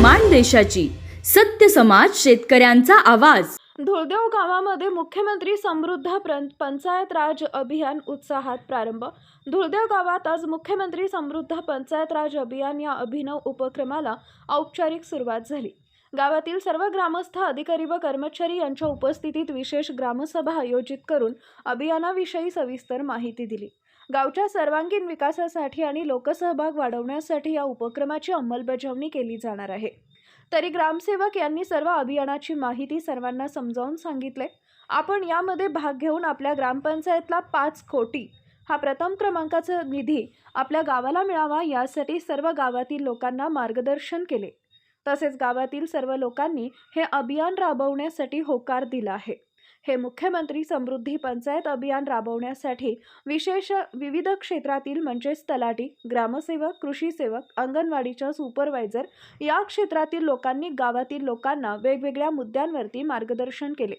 माणदेशाची सत्य समाज शेतकऱ्यांचा आवाज। धुळदेव गावामध्ये मुख्यमंत्री समृद्ध पंचायत राज अभियान उत्साहात प्रारंभ। धुळदेव गावात आज मुख्यमंत्री समृद्ध पंचायत राज अभियान या अभिनव उपक्रमाला औपचारिक सुरुवात झाली। गावातील सर्व ग्रामस्थ, अधिकारी व कर्मचारी यांच्या उपस्थितीत विशेष ग्रामसभा आयोजित करून अभियानाविषयी सविस्तर माहिती दिली। गावच्या सर्वांगीण विकासासाठी आणि लोकसहभाग वाढवण्यासाठी या उपक्रमाची अंमलबजावणी केली जाणार आहे। तरी ग्रामसेवक यांनी सर्व अभियानाची माहिती सर्वांना समजावून सांगितले। आपण यामध्ये भाग घेऊन आपल्या ग्रामपंचायतला 5 कोटी हा प्रथम क्रमांकाचा निधी आपल्या गावाला मिळावा यासाठी सर्व गावातील लोकांना मार्गदर्शन केले। तसेच गावातील सर्व लोकांनी हे अभियान राबवण्यासाठी होकार दिला आहे। हे मुख्यमंत्री समृद्धी पंचायत अभियान राबवण्यासाठी विविध क्षेत्रातील म्हणजेच तलाठी, ग्रामसेवक, कृषी सेवक, अंगणवाडीच्या सुपरवायझर या क्षेत्रातील लोकांनी गावातील लोकांना वेगवेगळ्या मुद्द्यांवरती मार्गदर्शन केले।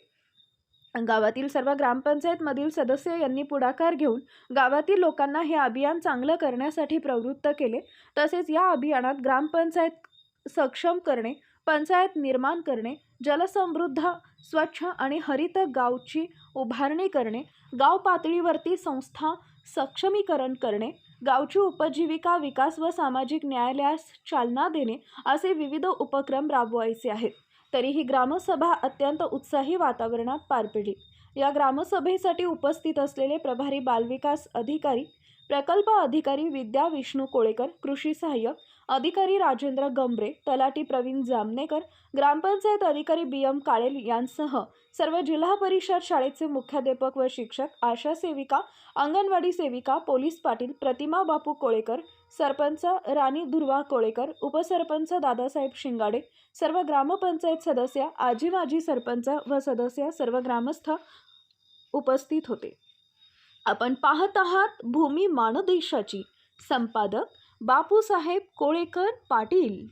गावातील सर्व ग्रामपंचायत मधील सदस्य यांनी पुढाकार घेऊन गावातील लोकांना हे अभियान चांगलं करण्यासाठी प्रवृत्त केले। तसेच या अभियानात ग्रामपंचायत सक्षम करणे, पंचायत निर्माण करणे, जलसमृद्ध, स्वच्छ आणि हरित गावची उभारणी करणे, गाव पातळीवरती संस्था सक्षमीकरण करणे, गावची उपजीविका विकास व सामाजिक न्यायालयास चालना देणे असे विविध उपक्रम राबवायचे आहेत। तरीही ग्रामसभा अत्यंत उत्साही वातावरणात पार पडली। या ग्रामसभेसाठी उपस्थित असलेले प्रभारी बालविकास अधिकारी, प्रकल्प अधिकारी विद्या विष्णू कोळेकर, कृषी सहाय्यक अधिकारी राजेंद्र गंभरे, तलाठी प्रवीण जामनेकर, ग्रामपंचायत अधिकारी BM काळेल यांसह सर्व जिल्हा परिषद शाळेचे मुख्याध्यापक व शिक्षक, आशा सेविका, अंगणवाडी सेविका, पोलीस पाटील प्रतिमा बापू कोळेकर, सरपंच राणी दुर्वा कोळेकर, उपसरपंच दादासाहेब शिंगाडे, सर्व ग्रामपंचायत सदस्य, आजी माजी सरपंच व सदस्य, सर्व ग्रामस्थ उपस्थित होते। आपण पाहत आहात भूमी माणदेशाची, संपादक बापूसाहेब कोळेकर पाटील।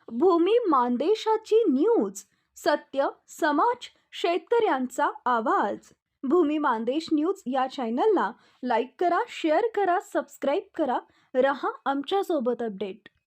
भूमी माणदेशाची न्यूज, सत्य समाज शेतकऱ्यांचा आवाज। भूमी माणदेश न्यूज या चॅनलला लाईक करा, शेअर करा, सबस्क्राईब करा, रहा आमच्या सोबत अपडेट।